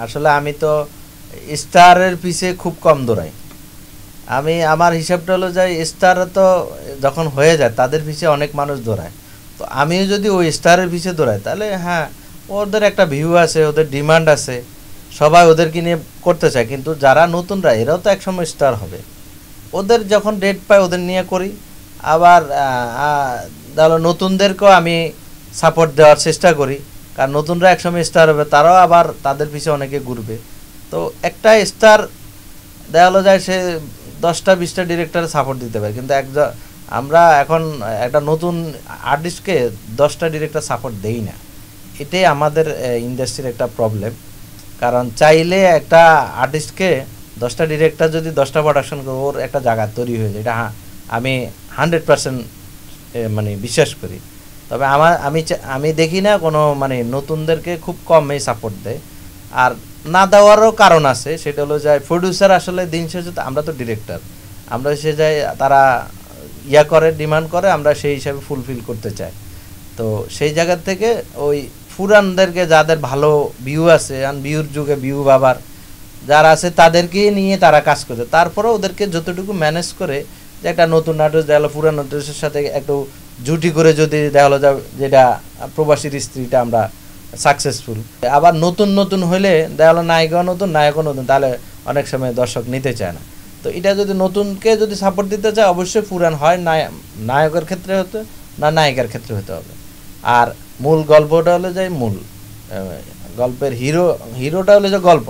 আসলে আমি তো স্টারের পিছে খুব কম দৌড়াই। আমি আমার হিসাবটা হলো যে স্টার তো যখন হয়ে যায় তাদের পিছে অনেক মানুষ দৌড়ায়, তো আমিও যদি ওই স্টারের পিছে দৌড়াই তাহলে হ্যাঁ, ওদের একটা ভিউ আছে, ওদের ডিমান্ড আছে, সবাই ওদেরকে নিয়ে করতে চায়। কিন্তু যারা নতুনরা এরাও তো একসময় স্টার হবে, ওদের যখন ডেট পায় ওদের নিয়ে করি। আবার ধরো নতুনদেরকেও আমি সাপোর্ট দেওয়ার চেষ্টা করি, কারণ নতুনরা একসময় স্টার হবে, তারাও আবার তাদের পিছে অনেকে ঘুরবে। তো একটা স্টার দেখা হলো যায় সে 10টা-20টা ডিরেক্টর সাপোর্ট দিতে পারে, কিন্তু আমরা এখন একটা নতুন আর্টিস্টকে 10টা ডিরেক্টর সাপোর্ট দেই না। এটাই আমাদের ইন্ডাস্ট্রির একটা প্রবলেম। কারণ চাইলে একটা আর্টিস্টকে 10টা ডিরেক্টর যদি 10টা প্রোডাকশন করে ওর একটা জায়গা তৈরি হয়ে যায়, এটা আমি 100% মানে বিশ্বাস করি। তবে আমি দেখি না কোনো মানে নতুনদেরকে খুব কমই সাপোর্ট দেয়। আর না দেওয়ারও কারণ আছে, সেটা হলো যায় প্রডিউসার আসলে দিন শেষে আমরা তো ডিরেক্টর, আমরা সে যাই তারা করে ডিমান্ড করে, আমরা সেই হিসাবে ফুলফিল করতে চাই। তো সেই জায়গার থেকে ওই পুরানদেরকে যাদের ভালো ভিউ আছে, আর ভিউর যুগে ভিউ বাবার যারা আছে তাদেরকে নিয়ে তারা কাজ করছে। তারপরে ওদেরকে যতটুকু ম্যানেজ করে যে একটা নতুন নাটক দেখা হলো পুরান নাটকের সাথে একটু জুটি করে যদি দেখা হলো যেটা প্রবাসীর স্ত্রীটা আমরা সাকসেসফুল, আবার নতুন নতুন হইলে দেখা হলো নায়িকাও নতুন নায়কও নতুন, তাহলে অনেক সময় দর্শক নিতে চায় না। তো এটা যদি নতুনকে যদি সাপোর্ট দিতে চায় অবশ্যই পুরান হয় নায়কের ক্ষেত্রে হতে না নায়িকার ক্ষেত্রে হতে হবে। আর মূল গল্পটা হলো যে গল্পের হিরোটা হলো যে গল্প,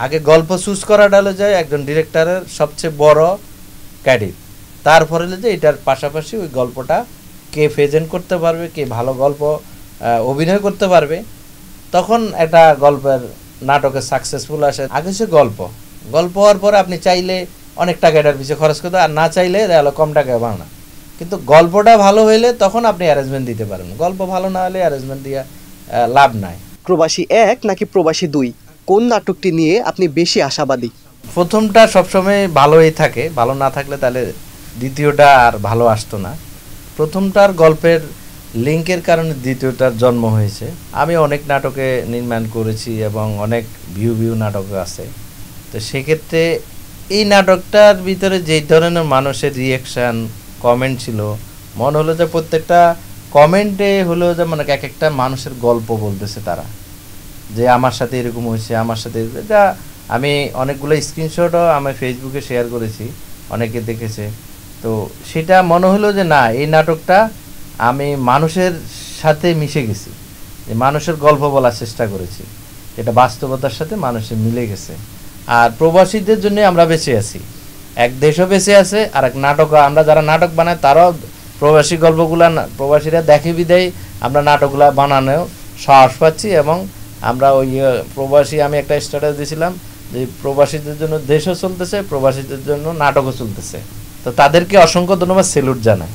আগে গল্প চুজ করাটা হলো যে একজন ডিরেক্টরের সবচেয়ে বড় ক্রেডিট। তারপরে হলো যে এটার পাশাপাশি ওই গল্পটা কে প্রেজেন্ট করতে পারবে, কে ভালো গল্প অভিনয় করতে পারবে, তখন একটা গল্পের নাটকের সাকসেসফুল আসে। আগে সে গল্প হওয়ার পরে আপনি চাইলে অনেক টাকা এটার পিছিয়ে খরচ করতে, আর না চাইলে দেখা কম টাকায় বাংলা। কিন্তু গল্পটা ভালো হইলে তখন আপনি অ্যারেঞ্জমেন্ট দিতে পারেন, গল্প ভালো না হলে অ্যারেঞ্জমেন্ট দিয়ে লাভ নাই। প্রবাসী 1 নাকি প্রবাসী 2, কোন নাটকটি নিয়ে আপনি বেশি আশাবাদী? প্রথমটা সবসময় ভালোই থাকে, ভালো না থাকলে তাহলে দ্বিতীয়টা আর ভালো আসতো না। প্রথমটার গল্পের লিঙ্কের কারণে দ্বিতীয়টার জন্ম হয়েছে। আমি অনেক নাটকে নির্মাণ করেছি এবং অনেক ভিউ নাটক আছে। তো সেক্ষেত্রে এই নাটকটার ভিতরে যেই ধরনের মানুষের রিয়াকশান কমেন্ট ছিল, মনে হলো যে প্রত্যেকটা কমেন্টে হলো যে মানে এক একটা মানুষের গল্প বলতেছে তারা, যে আমার সাথে এরকম হয়েছে, আমার সাথে। এটা আমি অনেকগুলো স্ক্রিনশটও আমি ফেসবুকে শেয়ার করেছি, অনেকে দেখেছে। তো সেটা মনে হলো যে না, এই নাটকটা আমি মানুষের সাথে মিশে গেছি, যে মানুষের গল্প বলার চেষ্টা করেছি, এটা বাস্তবতার সাথে মানুষের মিলে গেছে। আর প্রবাসীদের জন্য আমরা বেঁচে আছি, এক দেশও বেঁচে আছে, আর এক নাটকও। আমরা যারা নাটক বানাই তারাও প্রবাসী গল্পগুলা প্রবাসীরা দেখে বিদায় আমরা নাটকগুলা বানানোও সাহস পাচ্ছি। এবং আমরা ওই প্রবাসী, আমি একটা স্ট্যাটাস দিয়েছিলাম যে প্রবাসীদের জন্য দেশও চলতেছে, প্রবাসীদের জন্য নাটকও চলতেছে। তো তাদেরকে অসংখ্য ধন্যবাদ, সেলুট জানাই।